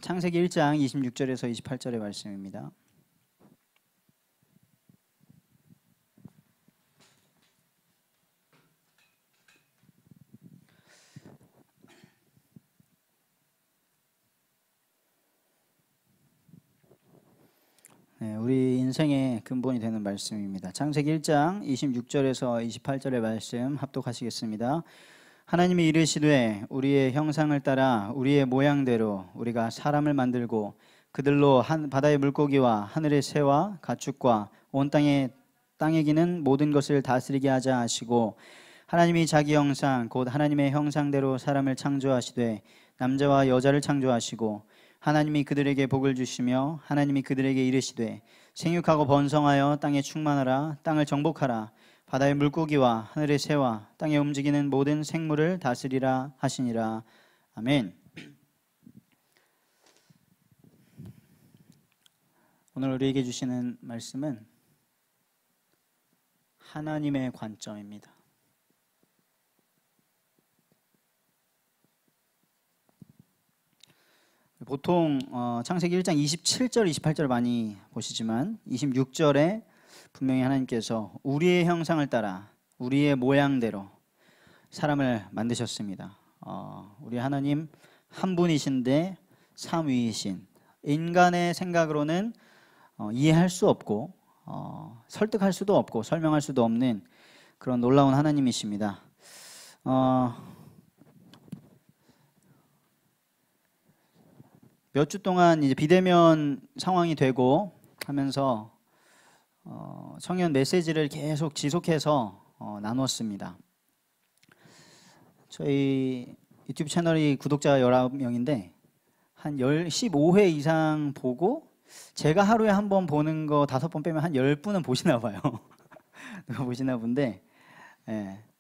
창세기 1장 26절에서 28절의 말씀입니다. 우리 인생의 근본이 되는 말씀입니다. 창세기 1장 26절에서 28절의 말씀 합독하시겠습니다. 하나님이 이르시되 우리의 형상을 따라 우리의 모양대로 우리가 사람을 만들고 그들로 바다의 물고기와 하늘의 새와 가축과 온 땅에 기는 모든 것을 다스리게 하자 하시고, 하나님이 자기 형상 곧 하나님의 형상대로 사람을 창조하시되 남자와 여자를 창조하시고, 하나님이 그들에게 복을 주시며 하나님이 그들에게 이르시되 생육하고 번성하여 땅에 충만하라. 땅을 정복하라. 바다의 물고기와 하늘의 새와 땅에 움직이는 모든 생물을 다스리라 하시니라. 아멘. 오늘 우리에게 주시는 말씀은 하나님의 관점입니다. 보통 창세기 1장 27절, 28절 많이 보시지만 26절에 분명히 하나님께서 우리의 형상을 따라 우리의 모양대로 사람을 만드셨습니다. 우리 하나님 한 분이신데 삼위이신, 인간의 생각으로는 이해할 수 없고 설득할 수도 없고 설명할 수도 없는 그런 놀라운 하나님이십니다. 몇 주 동안 이제 비대면 상황이 되고 하면서 청년 메시지를 계속 지속해서 나눴습니다. 저희 유튜브 채널이 구독자가 19명인데 한 15회 이상 보고, 제가 하루에 한 번 보는 거 5번 빼면 한 10분은 보시나 봐요. 누가 보시나 본데,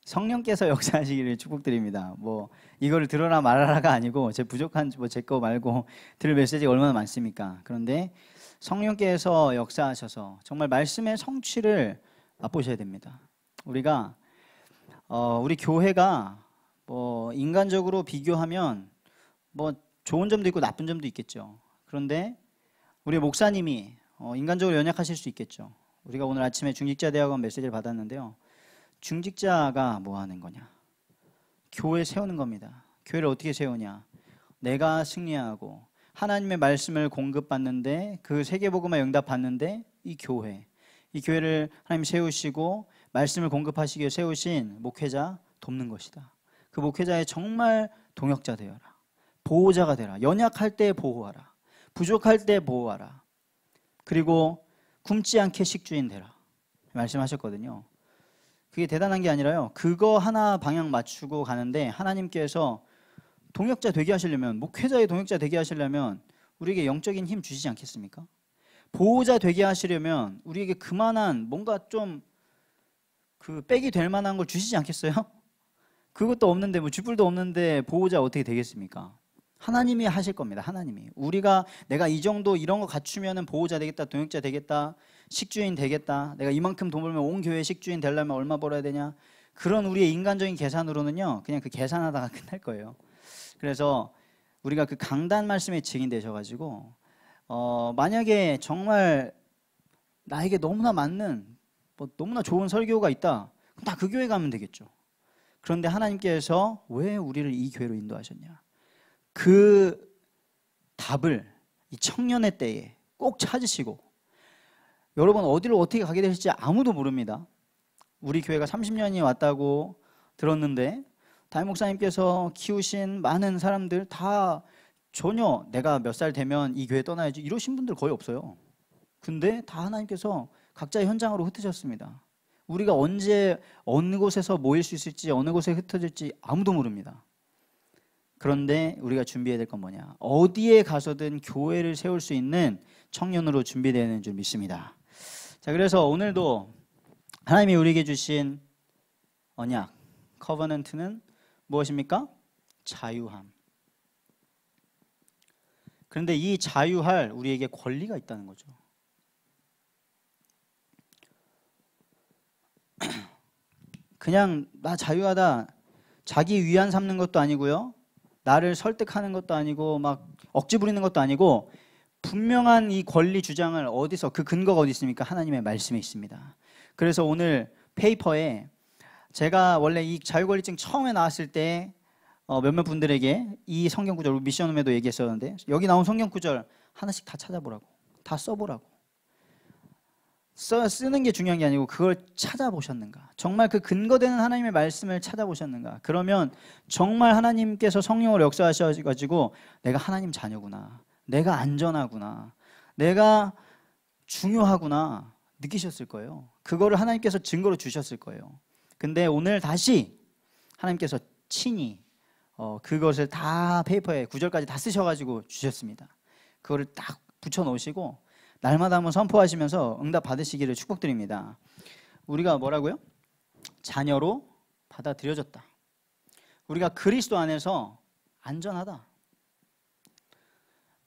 성령께서 역사하시기를 축복드립니다. 뭐 이거를 들어라 말하라가 아니고 제 부족한 제 거 말고 들을 메시지가 얼마나 많습니까? 그런데 성령께서 역사하셔서 정말 말씀의 성취를 맛보셔야 됩니다. 우리가 우리 교회가 뭐 인간적으로 비교하면 뭐 좋은 점도 있고 나쁜 점도 있겠죠. 그런데 우리 목사님이 인간적으로 연약하실 수 있겠죠. 우리가 오늘 아침에 중직자 대학원 메시지를 받았는데요. 중직자가 뭐 하는 거냐? 교회 세우는 겁니다. 교회를 어떻게 세우냐? 내가 승리하고 하나님의 말씀을 공급받는데, 그 세계복음에 응답받는데 이 교회를 하나님 세우시고 말씀을 공급하시기에 세우신 목회자 돕는 것이다. 그 목회자의 정말 동역자 되어라. 보호자가 되라. 연약할 때 보호하라. 부족할 때 보호하라. 그리고 굶지 않게 식주인 되라. 말씀하셨거든요. 그게 대단한 게 아니라요, 그거 하나 방향 맞추고 가는데 하나님께서 동역자 되게 하시려면, 목회자의 동역자 되게 하시려면 우리에게 영적인 힘 주시지 않겠습니까? 보호자 되게 하시려면 우리에게 그만한 뭔가 좀 백이 될 만한 걸 주시지 않겠어요? 그것도 없는데, 뭐 쥐뿔도 없는데 보호자 어떻게 되겠습니까? 하나님이 하실 겁니다. 하나님이. 우리가 내가 이 정도 이런 거 갖추면은 보호자 되겠다, 동역자 되겠다, 식주인 되겠다, 내가 이만큼 돈 벌면 온 교회 식주인 되려면 얼마 벌어야 되냐, 그런 우리의 인간적인 계산으로는요 그냥 그 계산하다가 끝날 거예요. 그래서 우리가 그 강단 말씀에 증인 되셔가지고 만약에 정말 나에게 너무나 맞는 너무나 좋은 설교가 있다, 그럼 다 그 교회 가면 되겠죠. 그런데 하나님께서 왜 우리를 이 교회로 인도하셨냐, 그 답을 이 청년의 때에 꼭 찾으시고, 여러분 어디를 어떻게 가게 되실지 아무도 모릅니다. 우리 교회가 30년이 왔다고 들었는데 담임 목사님께서 키우신 많은 사람들 다 전혀 내가 몇 살 되면 이 교회 떠나야지 이러신 분들 거의 없어요. 근데 다 하나님께서 각자의 현장으로 흩으셨습니다. 우리가 언제 어느 곳에서 모일 수 있을지, 어느 곳에 흩어질지 아무도 모릅니다. 그런데 우리가 준비해야 될 건 뭐냐, 어디에 가서든 교회를 세울 수 있는 청년으로 준비되는 줄 믿습니다. 자, 그래서 오늘도 하나님이 우리에게 주신 언약, 커버넌트는 무엇입니까? 자유함. 그런데 이 자유할 우리에게 권리가 있다는 거죠. 그냥 나 자유하다 자기 위안 삼는 것도 아니고요, 나를 설득하는 것도 아니고 막 억지 부리는 것도 아니고 분명한 이 권리 주장을 어디서, 그 근거가 어디 있습니까? 하나님의 말씀에 있습니다. 그래서 오늘 페이퍼에 제가 원래 이 자유권리증 처음에 나왔을 때 몇몇 분들에게 이 성경 구절, 미션홈에도 얘기했었는데, 여기 나온 성경 구절 하나씩 다 찾아보라고, 다 써보라고. 쓰는 게 중요한 게 아니고 그걸 찾아보셨는가, 정말 그 근거되는 하나님의 말씀을 찾아보셨는가. 그러면 정말 하나님께서 성령으로 역사하셔가지고 내가 하나님 자녀구나, 내가 안전하구나, 내가 중요하구나 느끼셨을 거예요. 그거를 하나님께서 증거로 주셨을 거예요. 근데 오늘 다시 하나님께서 친히 그것을 다 페이퍼에 구절까지 다 쓰셔가지고 주셨습니다. 그거를 딱 붙여 놓으시고 날마다 한번 선포하시면서 응답 받으시기를 축복드립니다. 우리가 뭐라고요? 자녀로 받아들여졌다. 우리가 그리스도 안에서 안전하다.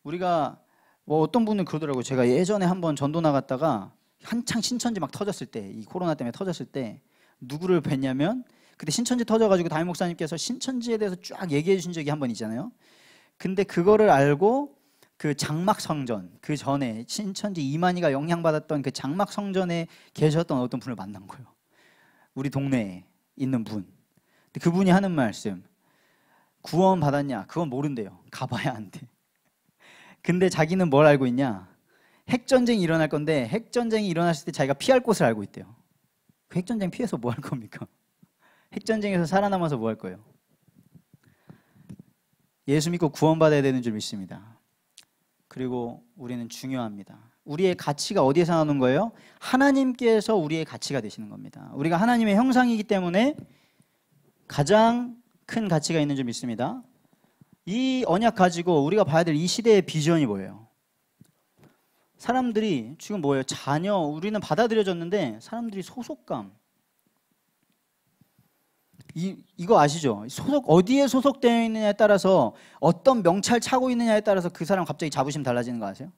우리가 어떤 분은 그러더라고요. 제가 예전에 한번 전도 나갔다가 한창 신천지 막 터졌을 때, 이 코로나 때문에 터졌을 때 누구를 뵀냐면, 그때 신천지 터져가지고 담임 목사님께서 신천지에 대해서 쫙 얘기해 주신 적이 한 번 있잖아요. 근데 그거를 알고 그 장막성전, 그 전에 신천지 이만희가 영향받았던 그 장막성전에 계셨던 어떤 분을 만난 거예요. 우리 동네에 있는 분. 근데 그분이 하는 말씀, 구원 받았냐? 그건 모른대요. 가봐야 안 돼. 근데 자기는 뭘 알고 있냐? 핵전쟁이 일어날 건데 핵전쟁이 일어났을 때 자기가 피할 곳을 알고 있대요. 그 핵전쟁 피해서 뭐 할 겁니까? 핵전쟁에서 살아남아서 뭐 할 거예요? 예수 믿고 구원받아야 되는 줄 믿습니다. 그리고 우리는 중요합니다. 우리의 가치가 어디에서 나오는 거예요? 하나님께서 우리의 가치가 되시는 겁니다. 우리가 하나님의 형상이기 때문에 가장 큰 가치가 있는 줄 믿습니다. 이 언약 가지고 우리가 봐야 될 이 시대의 비전이 뭐예요? 사람들이 지금 뭐예요? 자녀, 우리는 받아들여졌는데 사람들이 소속감, 이거 아시죠? 어디에 소속되어 있느냐에 따라서, 어떤 명찰 차고 있느냐에 따라서 그 사람 갑자기 자부심 달라지는 거 아세요?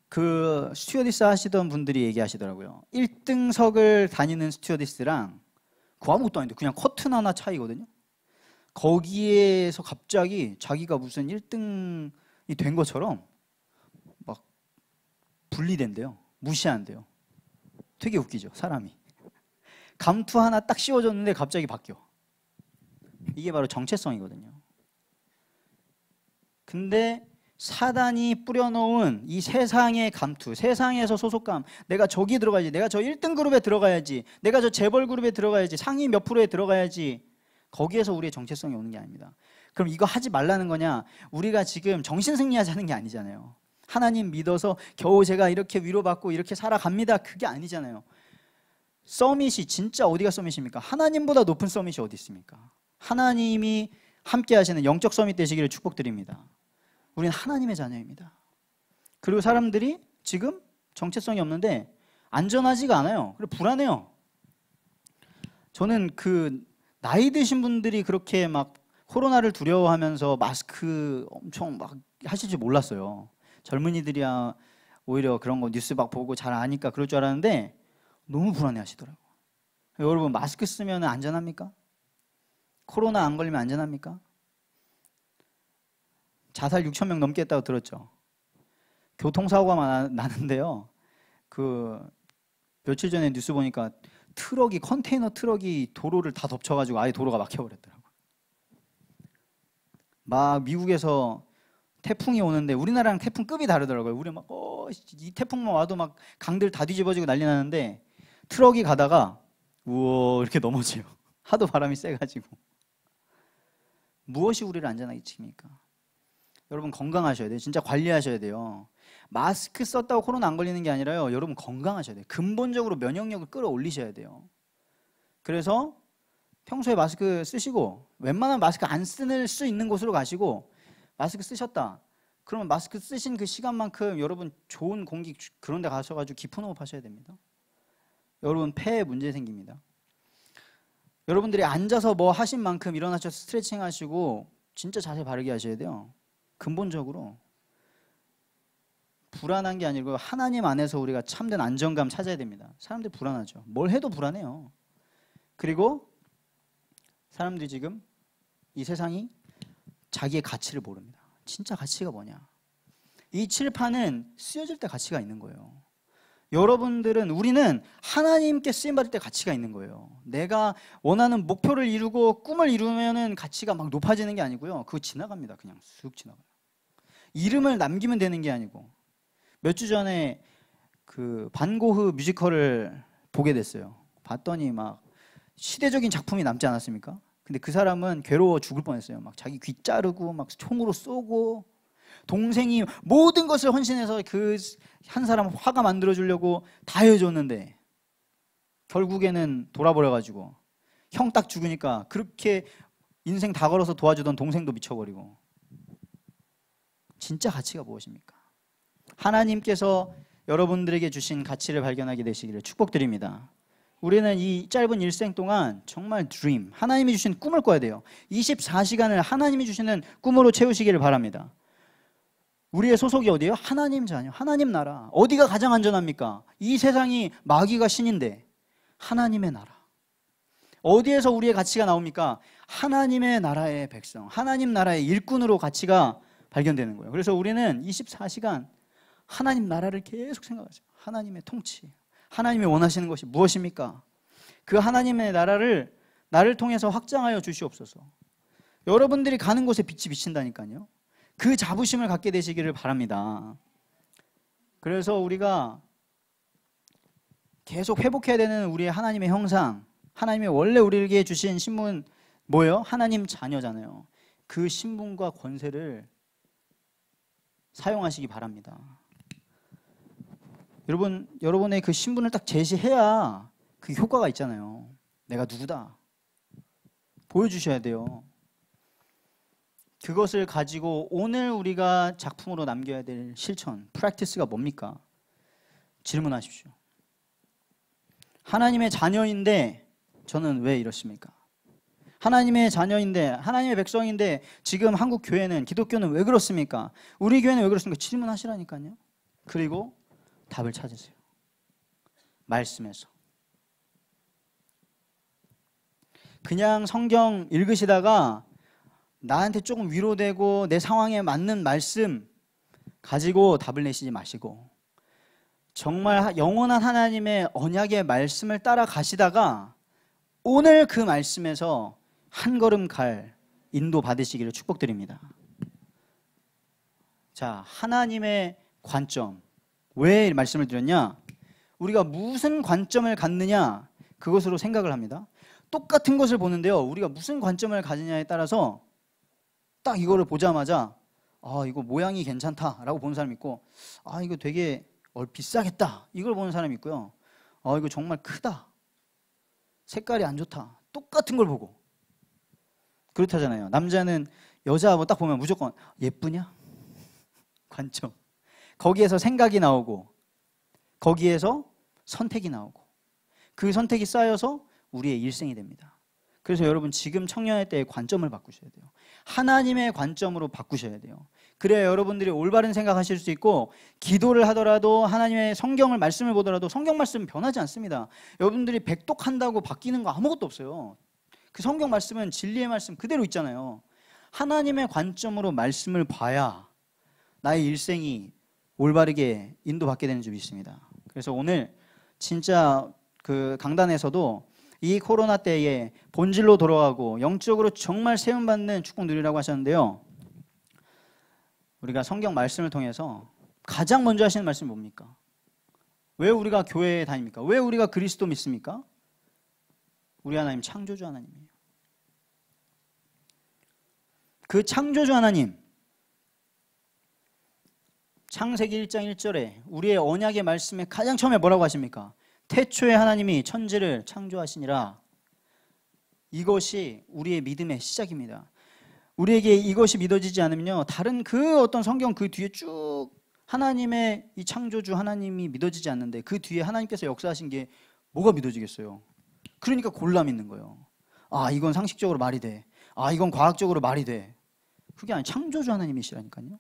그 스튜어디스 하시던 분들이 얘기하시더라고요. 1등석을 다니는 스튜어디스랑 그 아무것도 아닌데 그냥 커튼 하나 차이거든요. 거기에서 갑자기 자기가 무슨 1등이 된 것처럼 막 분리된대요. 무시한대요. 되게 웃기죠, 사람이. 감투 하나 딱 씌워줬는데 갑자기 바뀌어. 이게 바로 정체성이거든요. 근데 사단이 뿌려놓은 이 세상의 감투, 세상에서 소속감, 내가 저기 들어가야지, 내가 저 1등 그룹에 들어가야지, 내가 저 재벌 그룹에 들어가야지, 상위 몇 프로에 들어가야지, 거기에서 우리의 정체성이 오는 게 아닙니다. 그럼 이거 하지 말라는 거냐? 우리가 지금 정신승리하자는 게 아니잖아요. 하나님 믿어서 겨우 제가 이렇게 위로받고 이렇게 살아갑니다, 그게 아니잖아요. 서밋이 진짜 어디가 서밋입니까? 하나님보다 높은 서밋이 어디 있습니까? 하나님이 함께 하시는 영적 서밋 되시기를 축복드립니다. 우리는 하나님의 자녀입니다. 그리고 사람들이 지금 정체성이 없는데 안전하지가 않아요. 그리고 불안해요. 저는 그 나이 드신 분들이 그렇게 막 코로나를 두려워하면서 마스크 엄청 막 하실 줄 몰랐어요. 젊은이들이야 오히려 그런 거 뉴스 막 보고 잘 아니까 그럴 줄 알았는데 너무 불안해 하시더라고요. 여러분, 마스크 쓰면 안전합니까? 코로나 안 걸리면 안전합니까? 자살 6,000명 넘게 했다고 들었죠. 교통사고가 나는데요. 그 며칠 전에 뉴스 보니까 컨테이너 트럭이 도로를 다 덮쳐가지고 아예 도로가 막혀버렸더라고요. 막 미국에서 태풍이 오는데 우리나라랑 태풍급이 다르더라고요. 우리 막 이 태풍만 와도 막 강들 다 뒤집어지고 난리 나는데 트럭이 가다가 우와 이렇게 넘어져요. 하도 바람이 세가지고. 무엇이 우리를 안전하게 지킵니까? 여러분, 건강하셔야 돼요. 진짜 관리하셔야 돼요. 마스크 썼다고 코로나 안 걸리는 게 아니라요, 여러분 건강하셔야 돼요. 근본적으로 면역력을 끌어올리셔야 돼요. 그래서 평소에 마스크 쓰시고, 웬만하면 마스크 안 쓸 수 있는 곳으로 가시고, 마스크 쓰셨다 그러면 마스크 쓰신 그 시간만큼 여러분 좋은 공기 그런 데 가셔가지고 깊은 호흡 하셔야 됩니다. 여러분 폐에 문제 생깁니다. 여러분들이 앉아서 뭐 하신 만큼 일어나셔서 스트레칭 하시고 진짜 자세 바르게 하셔야 돼요. 근본적으로 불안한 게 아니고 하나님 안에서 우리가 참된 안정감 찾아야 됩니다. 사람들이 불안하죠. 뭘 해도 불안해요. 그리고 사람들이 지금 이 세상이 자기의 가치를 모릅니다. 진짜 가치가 뭐냐? 이 칠판은 쓰여질 때 가치가 있는 거예요. 여러분들은, 우리는 하나님께 쓰임받을 때 가치가 있는 거예요. 내가 원하는 목표를 이루고 꿈을 이루면은 가치가 막 높아지는 게 아니고요. 그거 지나갑니다. 그냥 쑥 지나가요. 이름을 남기면 되는 게 아니고. 몇 주 전에 그 반고흐 뮤지컬을 보게 됐어요. 봤더니 막 시대적인 작품이 남지 않았습니까? 근데 그 사람은 괴로워 죽을 뻔했어요. 막 자기 귀 자르고 막 총으로 쏘고, 동생이 모든 것을 헌신해서 그 한 사람 화가 만들어 주려고 다 해줬는데 결국에는 돌아버려가지고 형 딱 죽으니까 그렇게 인생 다 걸어서 도와주던 동생도 미쳐버리고. 진짜 가치가 무엇입니까? 하나님께서 여러분들에게 주신 가치를 발견하게 되시기를 축복드립니다. 우리는 이 짧은 일생 동안 정말 드림, 하나님이 주신 꿈을 꿔야 돼요. 24시간을 하나님이 주시는 꿈으로 채우시기를 바랍니다. 우리의 소속이 어디예요? 하나님 자녀, 하나님 나라. 어디가 가장 안전합니까? 이 세상이 마귀가 신인데 하나님의 나라. 어디에서 우리의 가치가 나옵니까? 하나님의 나라의 백성, 하나님 나라의 일꾼으로 가치가 발견되는 거예요. 그래서 우리는 24시간 하나님 나라를 계속 생각하세요. 하나님의 통치, 하나님이 원하시는 것이 무엇입니까? 그 하나님의 나라를 나를 통해서 확장하여 주시옵소서. 여러분들이 가는 곳에 빛이 비친다니까요. 그 자부심을 갖게 되시기를 바랍니다. 그래서 우리가 계속 회복해야 되는 우리의 하나님의 형상, 하나님이 원래 우리에게 주신 신분 뭐예요? 하나님 자녀잖아요. 그 신분과 권세를 사용하시기 바랍니다. 여러분의 그 신분을 딱 제시해야 그 효과가 있잖아요. 내가 누구다 보여주셔야 돼요. 그것을 가지고 오늘 우리가 작품으로 남겨야 될 실천, 프랙티스가 뭡니까? 질문하십시오. 하나님의 자녀인데 저는 왜 이렇습니까? 하나님의 자녀인데, 하나님의 백성인데 지금 한국 교회는, 기독교는 왜 그렇습니까? 우리 교회는 왜 그렇습니까? 질문하시라니까요. 그리고 답을 찾으세요. 말씀에서. 그냥 성경 읽으시다가 나한테 조금 위로되고 내 상황에 맞는 말씀 가지고 답을 내시지 마시고, 정말 영원한 하나님의 언약의 말씀을 따라가시다가 오늘 그 말씀에서 한 걸음 갈 인도 받으시기를 축복드립니다. 자, 하나님의 관점. 왜 말씀을 드렸냐? 우리가 무슨 관점을 갖느냐, 그것으로 생각을 합니다. 똑같은 것을 보는데요, 우리가 무슨 관점을 가지냐에 따라서 딱 이거를 보자마자 아, 이거 모양이 괜찮다라고 보는 사람이 있고, 아, 이거 되게 비싸겠다, 이걸 보는 사람이 있고요. 아, 이거 정말 크다, 색깔이 안 좋다, 똑같은 걸 보고 그렇다잖아요. 남자는 여자 뭐 딱 보면 무조건 예쁘냐? 관점. 거기에서 생각이 나오고 거기에서 선택이 나오고 그 선택이 쌓여서 우리의 일생이 됩니다. 그래서 여러분, 지금 청년의 때의 관점을 바꾸셔야 돼요. 하나님의 관점으로 바꾸셔야 돼요. 그래야 여러분들이 올바른 생각하실 수 있고, 기도를 하더라도 하나님의 성경을 말씀을 보더라도 성경 말씀은 변하지 않습니다. 여러분들이 백독한다고 바뀌는 거 아무것도 없어요. 그 성경 말씀은 진리의 말씀 그대로 있잖아요. 하나님의 관점으로 말씀을 봐야 나의 일생이 올바르게 인도받게 되는 줄 믿습니다. 그래서 오늘 진짜 그 강단에서도 이 코로나 때에 본질로 돌아가고 영적으로 정말 세움받는 축복 누리라고 하셨는데요, 우리가 성경 말씀을 통해서 가장 먼저 하시는 말씀이 뭡니까? 왜 우리가 교회에 다닙니까? 왜 우리가 그리스도 믿습니까? 우리 하나님 창조주 하나님이에요. 그 창조주 하나님, 창세기 1장 1절에 우리의 언약의 말씀에 가장 처음에 뭐라고 하십니까? 태초에 하나님이 천지를 창조하시니라. 이것이 우리의 믿음의 시작입니다. 우리에게 이것이 믿어지지 않으면요, 다른 그 어떤 성경 그 뒤에 쭉 하나님의 이 창조주 하나님이 믿어지지 않는데 그 뒤에 하나님께서 역사하신 게 뭐가 믿어지겠어요? 그러니까 골라 믿는 거예요. 아, 이건 상식적으로 말이 돼. 아, 이건 과학적으로 말이 돼. 그게 아니라 창조주 하나님이시라니까요.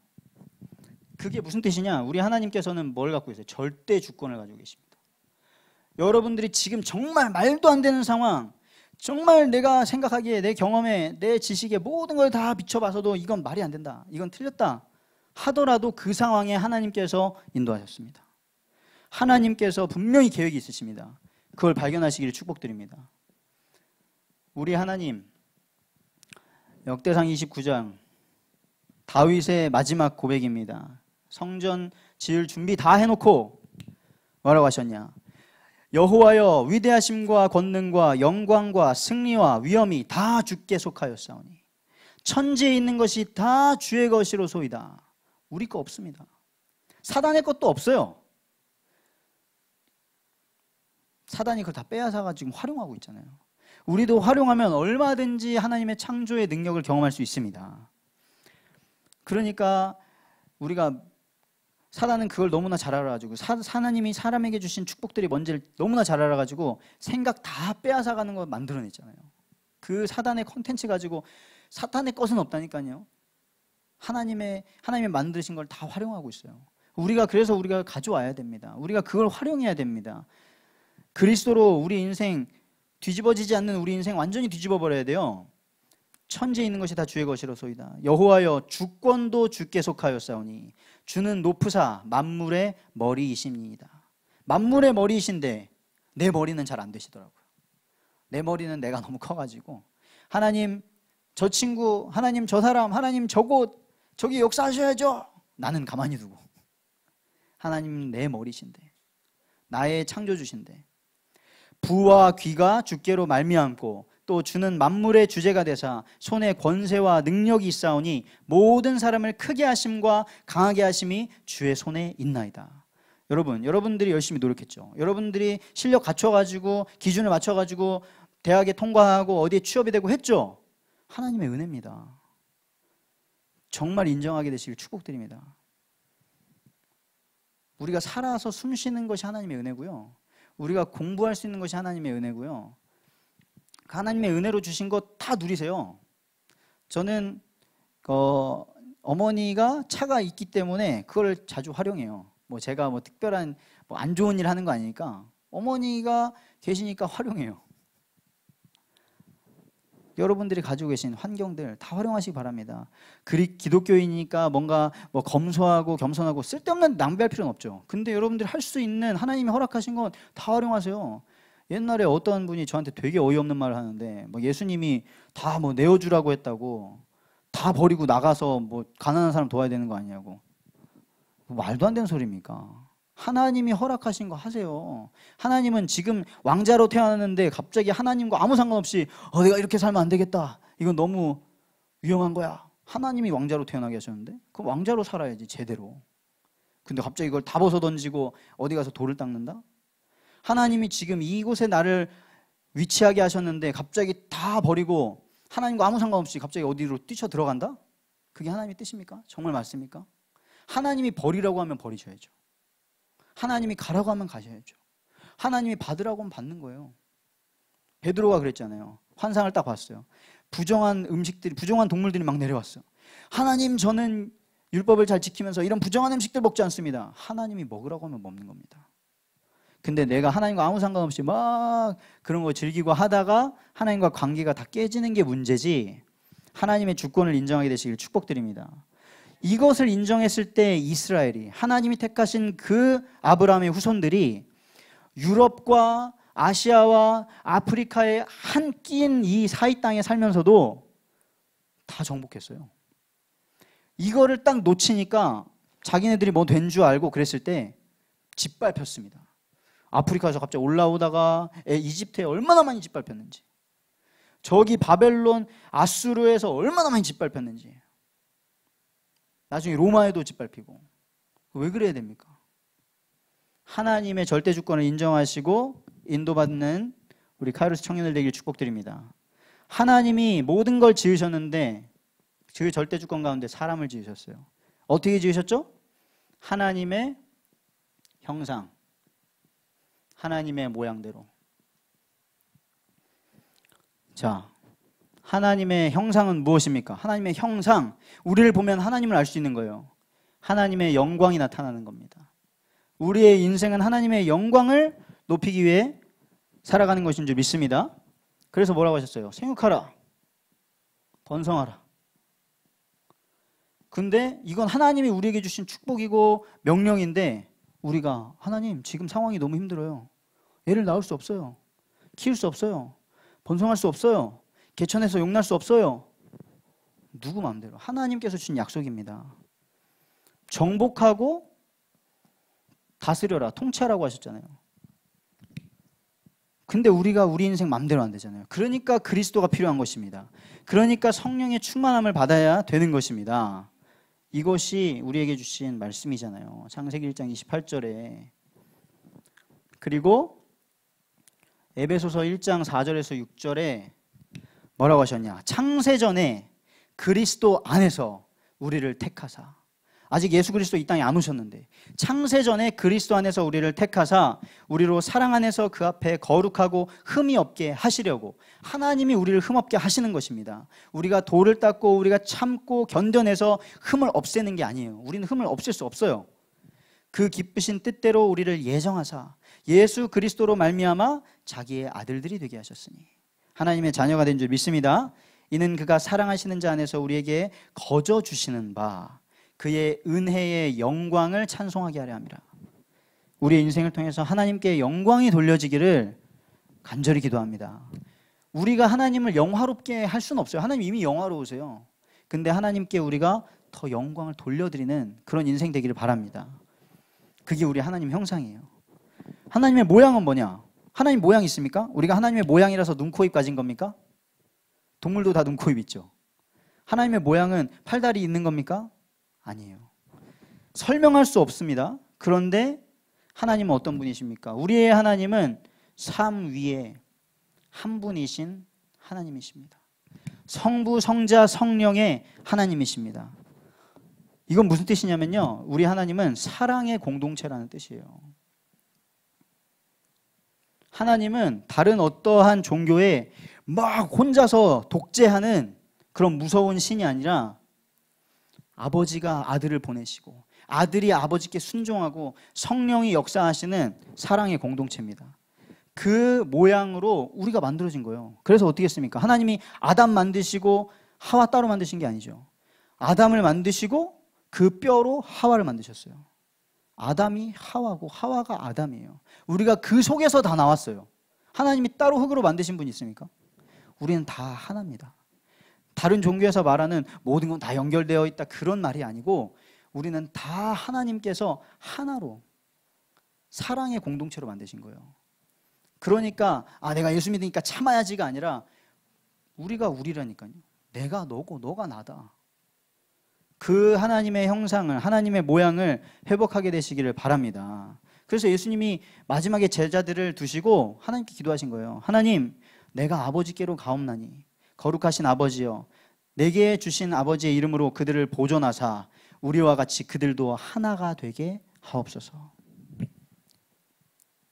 그게 무슨 뜻이냐? 우리 하나님께서는 뭘 갖고 계세요? 절대 주권을 가지고 계십니다. 여러분들이 지금 정말 말도 안 되는 상황, 정말 내가 생각하기에, 내 경험에, 내 지식에 모든 걸 다 비춰봐서도 이건 말이 안 된다, 이건 틀렸다 하더라도 그 상황에 하나님께서 인도하셨습니다. 하나님께서 분명히 계획이 있으십니다. 그걸 발견하시기를 축복드립니다. 우리 하나님, 역대상 29장 다윗의 마지막 고백입니다. 성전 지을 준비 다 해놓고 뭐라고 하셨냐? 여호와여, 위대하심과 권능과 영광과 승리와 위엄이 다 주께 속하였사오니 천지에 있는 것이 다 주의 것이로소이다. 우리 거 없습니다. 사단의 것도 없어요. 사단이 그걸 다 빼앗아가 지금 활용하고 있잖아요. 우리도 활용하면 얼마든지 하나님의 창조의 능력을 경험할 수 있습니다. 그러니까 우리가, 사단은 그걸 너무나 잘 알아가지고, 하나님이 사람에게 주신 축복들이 뭔지를 너무나 잘 알아가지고 생각 다 빼앗아가는 거 만들어냈잖아요. 그 사단의 콘텐츠 가지고 사탄의 것은 없다니까요. 하나님이 만드신 걸 다 활용하고 있어요. 그래서 우리가 가져와야 됩니다. 우리가 그걸 활용해야 됩니다. 그리스도로 우리 인생, 뒤집어지지 않는 우리 인생 완전히 뒤집어 버려야 돼요. 천지에 있는 것이 다 주의 것이로소이다. 여호와여, 주권도 주께 속하였사오니 주는 높으사 만물의 머리이십니다. 만물의 머리이신데 내 머리는 잘 안 되시더라고요. 내 머리는 내가 너무 커가지고, 하나님 저 친구, 하나님 저 사람, 하나님 저곳, 저기 역사하셔야죠. 나는 가만히 두고, 하나님은 내 머리신데, 나의 창조주신데, 부와 귀가 주께로 말미암고 또 주는 만물의 주제가 되사 손에 권세와 능력이 있사오니 모든 사람을 크게 하심과 강하게 하심이 주의 손에 있나이다. 여러분들이 열심히 노력했죠. 여러분들이 실력 갖춰가지고 기준을 맞춰가지고 대학에 통과하고 어디에 취업이 되고 했죠. 하나님의 은혜입니다. 정말 인정하게 되시길 축복드립니다. 우리가 살아서 숨 쉬는 것이 하나님의 은혜고요, 우리가 공부할 수 있는 것이 하나님의 은혜고요, 하나님의 은혜로 주신 것 다 누리세요. 저는 어머니가 차가 있기 때문에 그걸 자주 활용해요. 제가 특별한 안 좋은 일 하는 거 아니니까 어머니가 계시니까 활용해요. 여러분들이 가지고 계신 환경들 다 활용하시기 바랍니다. 기독교이니까 뭔가 검소하고 겸손하고 쓸데없는 낭비할 필요는 없죠. 근데 여러분들이 할 수 있는, 하나님이 허락하신 건 다 활용하세요. 옛날에 어떤 분이 저한테 되게 어이없는 말을 하는데, 예수님이 다 내어주라고 했다고 다 버리고 나가서 가난한 사람 도와야 되는 거 아니냐고. 말도 안 되는 소리입니까? 하나님이 허락하신 거 하세요. 하나님은 지금 왕자로 태어났는데 갑자기 하나님과 아무 상관없이 내가 이렇게 살면 안 되겠다, 이건 너무 위험한 거야. 하나님이 왕자로 태어나게 하셨는데 그럼 왕자로 살아야지, 제대로. 근데 갑자기 이걸 다 벗어던지고 어디 가서 돌을 닦는다? 하나님이 지금 이곳에 나를 위치하게 하셨는데 갑자기 다 버리고 하나님과 아무 상관없이 갑자기 어디로 뛰쳐 들어간다? 그게 하나님의 뜻입니까? 정말 맞습니까? 하나님이 버리라고 하면 버리셔야죠. 하나님이 가라고 하면 가셔야죠. 하나님이 받으라고 하면 받는 거예요. 베드로가 그랬잖아요. 환상을 딱 봤어요. 부정한 동물들이 막 내려왔어요. 하나님, 저는 율법을 잘 지키면서 이런 부정한 음식들 먹지 않습니다. 하나님이 먹으라고 하면 먹는 겁니다. 근데 내가 하나님과 아무 상관없이 막 그런 거 즐기고 하다가 하나님과 관계가 다 깨지는 게 문제지, 하나님의 주권을 인정하게 되시길 축복드립니다. 이것을 인정했을 때 이스라엘이, 하나님이 택하신 그 아브라함의 후손들이 유럽과 아시아와 아프리카에 한 끼인 이 사이 땅에 살면서도 다 정복했어요. 이거를 딱 놓치니까 자기네들이 뭐 된 줄 알고 그랬을 때 짓밟혔습니다. 아프리카에서 갑자기 올라오다가 이집트에 얼마나 많이 짓밟혔는지, 저기 바벨론, 아수르에서 얼마나 많이 짓밟혔는지, 나중에 로마에도 짓밟히고. 왜 그래야 됩니까? 하나님의 절대 주권을 인정하시고 인도받는 우리 카이로스 청년들 되길 축복드립니다. 하나님이 모든 걸 지으셨는데 그 절대 주권 가운데 사람을 지으셨어요. 어떻게 지으셨죠? 하나님의 형상, 하나님의 모양대로. 자, 하나님의 형상은 무엇입니까? 하나님의 형상, 우리를 보면 하나님을 알 수 있는 거예요. 하나님의 영광이 나타나는 겁니다. 우리의 인생은 하나님의 영광을 높이기 위해 살아가는 것인 줄 믿습니다. 그래서 뭐라고 하셨어요? 생육하라, 번성하라. 근데 이건 하나님이 우리에게 주신 축복이고 명령인데 우리가 하나님 지금 상황이 너무 힘들어요. 애를 낳을 수 없어요. 키울 수 없어요. 번성할 수 없어요. 개천에서 용날 수 없어요. 누구 마음대로? 하나님께서 주신 약속입니다. 정복하고 다스려라, 통치하라고 하셨잖아요. 근데 우리가 우리 인생 마음대로 안 되잖아요. 그러니까 그리스도가 필요한 것입니다. 그러니까 성령의 충만함을 받아야 되는 것입니다. 이것이 우리에게 주신 말씀이잖아요. 창세기 1장 28절에. 그리고 에베소서 1장 4절에서 6절에 뭐라고 하셨냐? 창세전에 그리스도 안에서 우리를 택하사. 아직 예수 그리스도 이 땅에 안 오셨는데 창세전에 그리스도 안에서 우리를 택하사 우리로 사랑 안에서 그 앞에 거룩하고 흠이 없게 하시려고. 하나님이 우리를 흠없게 하시는 것입니다. 우리가 돌을 닦고 우리가 참고 견뎌내서 흠을 없애는 게 아니에요. 우리는 흠을 없앨 수 없어요. 그 기쁘신 뜻대로 우리를 예정하사 예수 그리스도로 말미암아 자기의 아들들이 되게 하셨으니 하나님의 자녀가 된 줄 믿습니다. 이는 그가 사랑하시는 자 안에서 우리에게 거저 주시는 바 그의 은혜의 영광을 찬송하게 하려 함이라. 우리의 인생을 통해서 하나님께 영광이 돌려지기를 간절히 기도합니다. 우리가 하나님을 영화롭게 할 수는 없어요. 하나님 이미 영화로우세요. 근데 하나님께 우리가 더 영광을 돌려드리는 그런 인생 되기를 바랍니다. 그게 우리 하나님 형상이에요. 하나님의 모양은 뭐냐? 하나님 모양 있습니까? 우리가 하나님의 모양이라서 눈, 코, 입 가진 겁니까? 동물도 다 눈, 코, 입 있죠. 하나님의 모양은 팔다리 있는 겁니까? 아니에요. 설명할 수 없습니다. 그런데 하나님은 어떤 분이십니까? 우리의 하나님은 삶 위에 한 분이신 하나님이십니다. 성부, 성자, 성령의 하나님이십니다. 이건 무슨 뜻이냐면요, 우리 하나님은 사랑의 공동체라는 뜻이에요. 하나님은 다른 어떠한 종교에 막 혼자서 독재하는 그런 무서운 신이 아니라 아버지가 아들을 보내시고 아들이 아버지께 순종하고 성령이 역사하시는 사랑의 공동체입니다. 그 모양으로 우리가 만들어진 거예요. 그래서 어떻게 했습니까? 하나님이 아담 만드시고 하와 따로 만드신 게 아니죠. 아담을 만드시고 그 뼈로 하와를 만드셨어요. 아담이 하와고 하와가 아담이에요. 우리가 그 속에서 다 나왔어요. 하나님이 따로 흙으로 만드신 분이 있습니까? 우리는 다 하나입니다. 다른 종교에서 말하는 모든 건 다 연결되어 있다 그런 말이 아니고 우리는 다 하나님께서 하나로 사랑의 공동체로 만드신 거예요. 그러니까 내가 예수 믿으니까 참아야지가 아니라 우리가 우리라니까요. 내가 너고 너가 나다. 그 하나님의 형상을, 하나님의 모양을 회복하게 되시기를 바랍니다. 그래서 예수님이 마지막에 제자들을 두시고 하나님께 기도하신 거예요. 하나님, 내가 아버지께로 가옵나니 거룩하신 아버지여, 내게 주신 아버지의 이름으로 그들을 보존하사 우리와 같이 그들도 하나가 되게 하옵소서.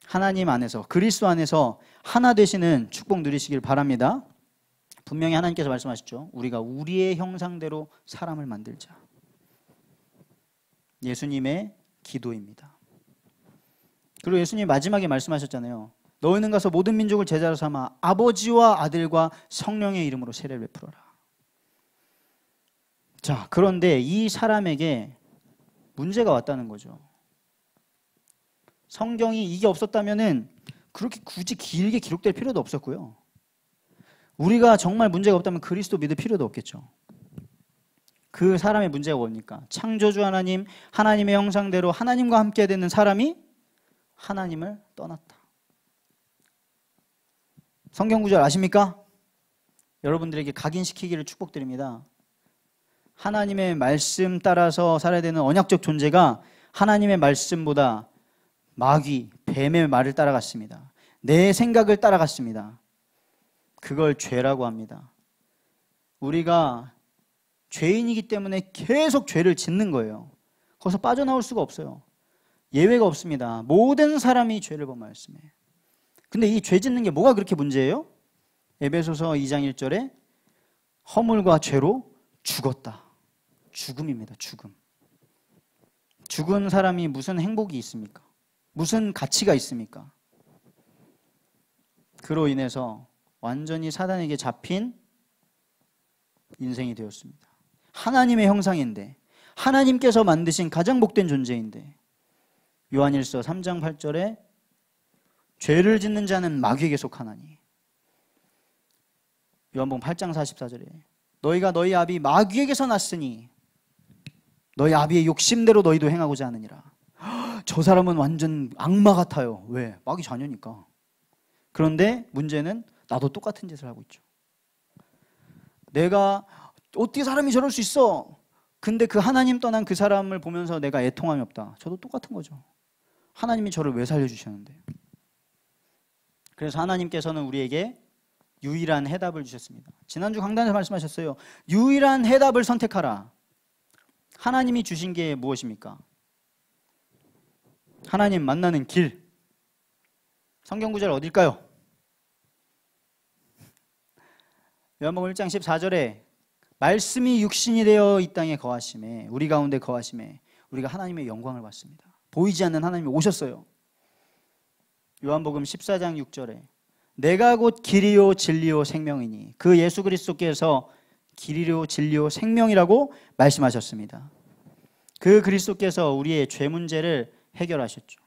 하나님 안에서, 그리스도 안에서 하나 되시는 축복 누리시길 바랍니다. 분명히 하나님께서 말씀하셨죠. 우리가 우리의 형상대로 사람을 만들자. 예수님의 기도입니다. 그리고 예수님 마지막에 말씀하셨잖아요. 너희는 가서 모든 민족을 제자로 삼아 아버지와 아들과 성령의 이름으로 세례를 베풀어라. 자, 그런데 이 사람에게 문제가 왔다는 거죠. 성경이 이게 없었다면은 그렇게 굳이 길게 기록될 필요도 없었고요. 우리가 정말 문제가 없다면 그리스도 믿을 필요도 없겠죠. 그 사람의 문제가 뭡니까? 창조주 하나님, 하나님의 형상대로 하나님과 함께 되는 사람이 하나님을 떠났다. 성경 구절 아십니까? 여러분들에게 각인시키기를 축복드립니다. 하나님의 말씀 따라서 살아야 되는 언약적 존재가 하나님의 말씀보다 마귀, 뱀의 말을 따라갔습니다. 내 생각을 따라갔습니다. 그걸 죄라고 합니다. 우리가 죄인이기 때문에 계속 죄를 짓는 거예요. 거기서 빠져나올 수가 없어요. 예외가 없습니다. 모든 사람이 죄를 범하였으며. 근데 이 죄 짓는 게 뭐가 그렇게 문제예요? 에베소서 2장 1절에 허물과 죄로 죽었다. 죽음입니다. 죽음. 죽은 사람이 무슨 행복이 있습니까? 무슨 가치가 있습니까? 그로 인해서 완전히 사단에게 잡힌 인생이 되었습니다. 하나님의 형상인데, 하나님께서 만드신 가장 복된 존재인데, 요한일서 3장 8절에 죄를 짓는 자는 마귀에게 속하나니, 요한복음 8장 44절에 너희가 너희 아비 마귀에게서 났으니 너희 아비의 욕심대로 너희도 행하고자 하느니라. 저 사람은 완전 악마 같아요. 왜? 마귀 자녀니까. 그런데 문제는 나도 똑같은 짓을 하고 있죠. 내가 어떻게 사람이 저럴 수 있어? 근데 그 하나님 떠난 그 사람을 보면서 내가 애통함이 없다. 저도 똑같은 거죠. 하나님이 저를 왜 살려주셨는데. 그래서 하나님께서는 우리에게 유일한 해답을 주셨습니다. 지난주 강단에서 말씀하셨어요. 유일한 해답을 선택하라. 하나님이 주신 게 무엇입니까? 하나님 만나는 길. 성경 구절 어딜까요? 요한복음 1장 14절에 말씀이 육신이 되어 이 땅에 거하심에, 우리 가운데 거하심에 우리가 하나님의 영광을 봤습니다. 보이지 않는 하나님이 오셨어요. 요한복음 14장 6절에 내가 곧 길이요 진리요 생명이니, 그 예수 그리스도께서 길이요 진리요 생명이라고 말씀하셨습니다. 그 그리스도께서 우리의 죄 문제를 해결하셨죠.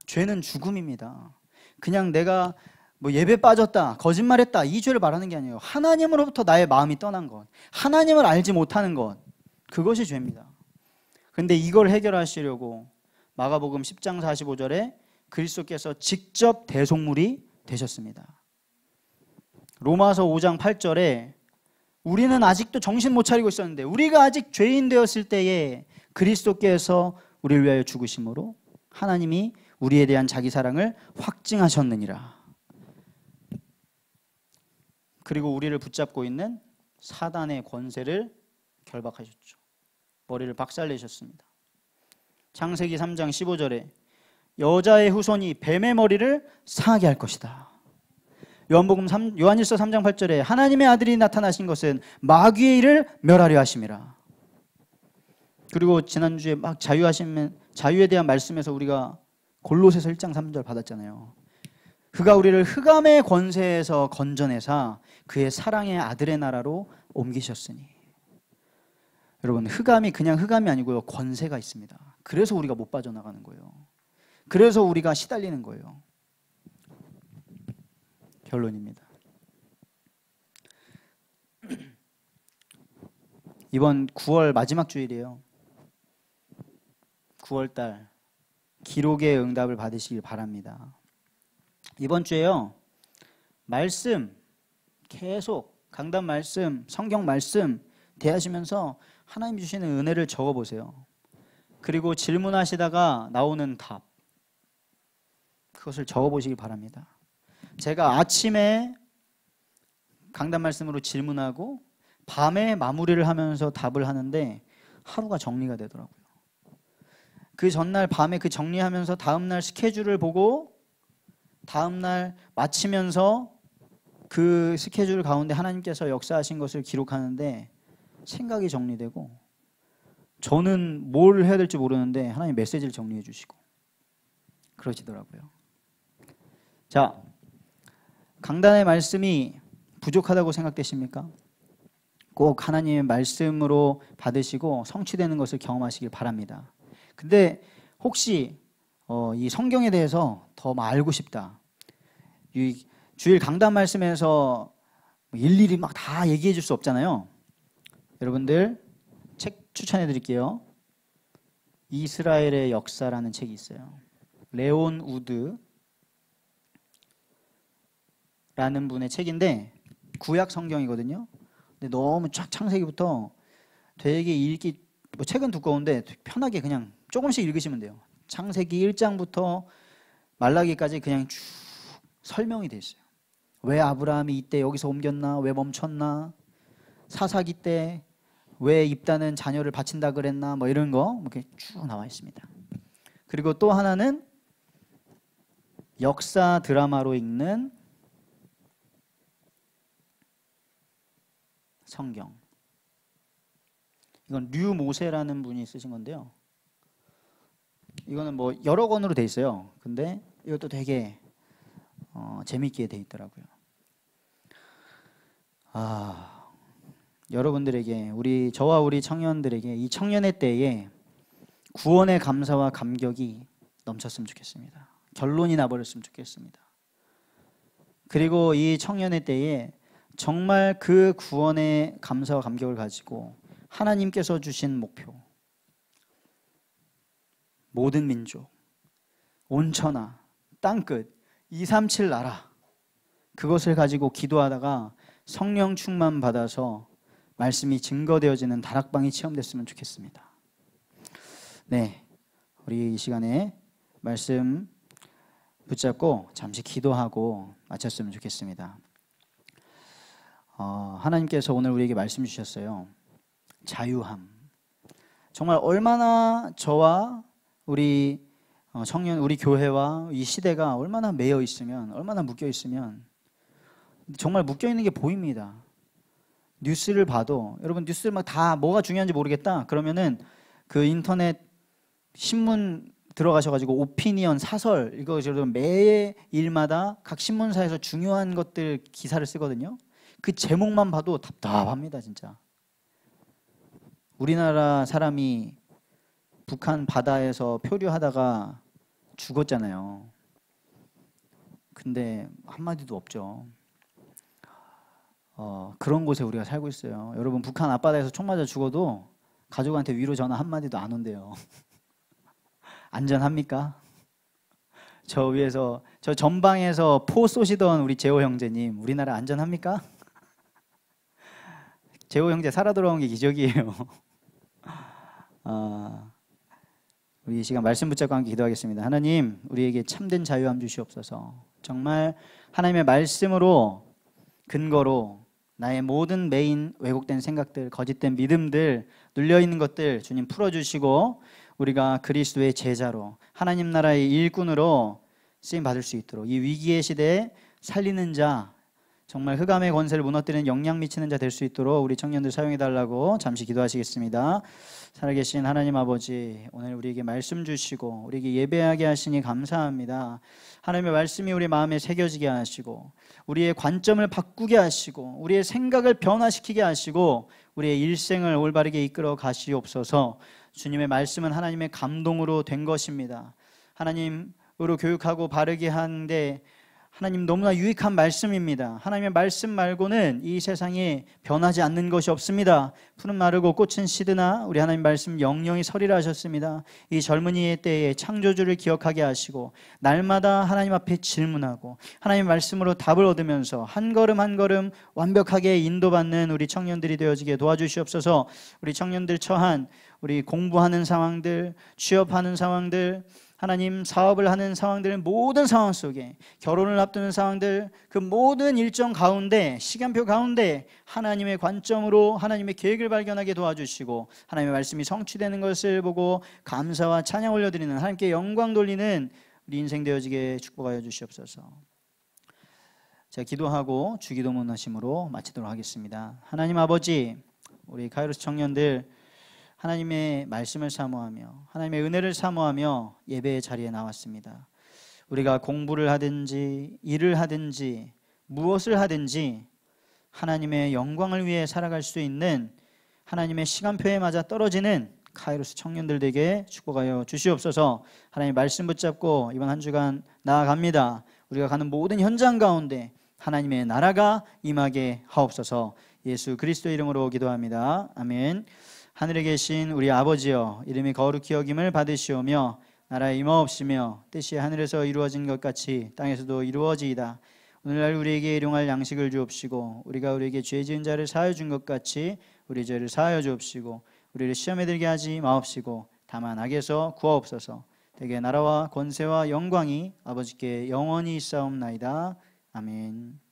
죄는 죽음입니다. 그냥 내가 뭐 예배 빠졌다, 거짓말했다, 이 죄를 말하는 게 아니에요. 하나님으로부터 나의 마음이 떠난 것, 하나님을 알지 못하는 것, 그것이 죄입니다. 근데 이걸 해결하시려고 마가복음 10장 45절에 그리스도께서 직접 대속물이 되셨습니다. 로마서 5장 8절에 우리는 아직도 정신 못 차리고 있었는데, 우리가 아직 죄인 되었을 때에 그리스도께서 우리를 위하여 죽으심으로 하나님이 우리에 대한 자기 사랑을 확증하셨느니라. 그리고 우리를 붙잡고 있는 사단의 권세를 결박하셨죠. 머리를 박살내셨습니다. 창세기 3장 15절에 여자의 후손이 뱀의 머리를 상하게 할 것이다. 요한일서 3장 8절에 하나님의 아들이 나타나신 것은 마귀의 일을 멸하려 하심이라. 그리고 지난주에 막 자유에 대한 말씀에서 우리가 골로새서 1장 3절 받았잖아요. 그가 우리를 흑암의 권세에서 건져내사 그의 사랑의 아들의 나라로 옮기셨으니. 여러분, 흑암이 그냥 흑암이 아니고요, 권세가 있습니다. 그래서 우리가 못 빠져나가는 거예요. 그래서 우리가 시달리는 거예요. 결론입니다. 이번 9월 마지막 주일이에요. 9월달 기록의 응답을 받으시길 바랍니다. 이번 주에요, 말씀 계속 강단 말씀, 성경 말씀 대하시면서 하나님 주시는 은혜를 적어보세요. 그리고 질문하시다가 나오는 답, 그것을 적어보시기 바랍니다. 제가 아침에 강단 말씀으로 질문하고 밤에 마무리를 하면서 답을 하는데 하루가 정리가 되더라고요. 그 전날 밤에 그 정리하면서 다음날 스케줄을 보고 다음날 마치면서 그 스케줄 가운데 하나님께서 역사하신 것을 기록하는데 생각이 정리되고, 저는 뭘 해야 될지 모르는데 하나님 메시지를 정리해 주시고 그러시더라고요. 자, 강단의 말씀이 부족하다고 생각되십니까? 꼭 하나님의 말씀으로 받으시고 성취되는 것을 경험하시길 바랍니다. 근데 혹시 이 성경에 대해서 더 알고 싶다, 이 주일 강단 말씀에서 일일이 막 다 얘기해 줄 수 없잖아요. 여러분들 책 추천해 드릴게요. 이스라엘의 역사라는 책이 있어요. 레온 우드 라는 분의 책인데 구약 성경이거든요. 근데 너무 쫙 창세기부터 되게 읽기, 뭐 책은 두꺼운데 편하게 그냥 조금씩 읽으시면 돼요. 창세기 1장부터 말라기까지 그냥 쭉 설명이 돼 있어요. 왜 아브라함이 이때 여기서 옮겼나? 왜 멈췄나? 사사기 때 왜 입다는 자녀를 바친다 그랬나? 뭐 이런 거 이렇게 쭉 나와 있습니다. 그리고 또 하나는 역사 드라마로 읽는 성경. 이건 류 모세라는 분이 쓰신 건데요. 이거는 뭐 여러 권으로 돼 있어요. 근데 이것도 되게 재밌게 돼 있더라고요. 여러분들에게, 저와 우리 청년들에게 이 청년의 때에 구원의 감사와 감격이 넘쳤으면 좋겠습니다. 결론이 나버렸으면 좋겠습니다. 그리고 이 청년의 때에 정말 그 구원의 감사와 감격을 가지고 하나님께서 주신 목표, 모든 민족, 온천하, 땅끝, 237 나라, 그것을 가지고 기도하다가 성령 충만 받아서 말씀이 증거되어지는 다락방이 체험됐으면 좋겠습니다. 네, 우리 이 시간에 말씀 붙잡고 잠시 기도하고 마쳤으면 좋겠습니다. 하나님께서 오늘 우리에게 말씀 주셨어요. 자유함. 정말 얼마나 저와 우리 청년, 우리 교회와 이 시대가 얼마나 매여 있으면, 얼마나 묶여 있으면, 정말 묶여 있는 게 보입니다. 뉴스를 봐도, 여러분 뉴스를 막 다 뭐가 중요한지 모르겠다 그러면은 그 인터넷 신문 들어가셔가지고 오피니언, 사설, 이거 매일마다 각 신문사에서 중요한 것들 기사를 쓰거든요. 그 제목만 봐도 답답합니다, 진짜. 우리나라 사람이 북한 바다에서 표류하다가 죽었잖아요. 근데 한마디도 없죠. 그런 곳에 우리가 살고 있어요. 여러분, 북한 앞바다에서 총 맞아 죽어도 가족한테 위로 전화 한마디도 안 온대요. 안전합니까? 저 전방에서 포 쏘시던 우리 재호 형제님, 우리나라 안전합니까? 재호 형제 살아 돌아온 게 기적이에요. 우리 이 시간 말씀 붙잡고 함께 기도하겠습니다. 하나님, 우리에게 참된 자유함 주시옵소서. 정말 하나님의 말씀으로 근거로 나의 모든 메인 왜곡된 생각들, 거짓된 믿음들, 눌려있는 것들 주님 풀어주시고 우리가 그리스도의 제자로 하나님 나라의 일꾼으로 쓰임받을 수 있도록 이 위기의 시대에 살리는 자, 정말 흑암의 권세를 무너뜨리는 영향 미치는 자 될 수 있도록 우리 청년들 사용해달라고 잠시 기도하시겠습니다. 살아계신 하나님 아버지, 오늘 우리에게 말씀 주시고 우리에게 예배하게 하시니 감사합니다. 하나님의 말씀이 우리 마음에 새겨지게 하시고 우리의 관점을 바꾸게 하시고 우리의 생각을 변화시키게 하시고 우리의 일생을 올바르게 이끌어 가시옵소서. 주님의 말씀은 하나님의 감동으로 된 것입니다. 하나님으로 교육하고 바르게 하는데 하나님 너무나 유익한 말씀입니다. 하나님의 말씀 말고는 이 세상에 변하지 않는 것이 없습니다. 푸른 마르고 꽃은 시드나 우리 하나님 말씀 영영이 서리라 하셨습니다. 이 젊은이의 때에 창조주를 기억하게 하시고 날마다 하나님 앞에 질문하고 하나님의 말씀으로 답을 얻으면서 한 걸음 한 걸음 완벽하게 인도받는 우리 청년들이 되어지게 도와주시옵소서. 우리 청년들 처한 우리 공부하는 상황들, 취업하는 상황들, 하나님 사업을 하는 상황들, 모든 상황 속에 결혼을 앞두는 상황들, 그 모든 일정 가운데, 시간표 가운데 하나님의 관점으로 하나님의 계획을 발견하게 도와주시고 하나님의 말씀이 성취되는 것을 보고 감사와 찬양 올려드리는, 하나님께 영광 돌리는 우리 인생 되어지게 축복하여 주시옵소서. 제가 기도하고 주기도문 하심으로 마치도록 하겠습니다. 하나님 아버지, 우리 카이로스 청년들 하나님의 말씀을 사모하며 하나님의 은혜를 사모하며 예배의 자리에 나왔습니다. 우리가 공부를 하든지 일을 하든지 무엇을 하든지 하나님의 영광을 위해 살아갈 수 있는 하나님의 시간표에 맞아 떨어지는 카이로스 청년들 되게 축복하여 주시옵소서. 하나님 말씀 붙잡고 이번 한 주간 나아갑니다. 우리가 가는 모든 현장 가운데 하나님의 나라가 임하게 하옵소서. 예수 그리스도 이름으로 기도합니다. 아멘. 하늘에 계신 우리 아버지여, 이름이 거룩히 여김을 받으시오며 나라에 임하옵시며 뜻이 하늘에서 이루어진 것 같이 땅에서도 이루어지이다. 오늘날 우리에게 일용할 양식을 주옵시고 우리가 우리에게 죄 지은 자를 사하여 준 것 같이 우리 죄를 사하여 주옵시고 우리를 시험에 들게 하지 마옵시고 다만 악에서 구하옵소서. 대개 나라와 권세와 영광이 아버지께 영원히 있사옵나이다. 아멘.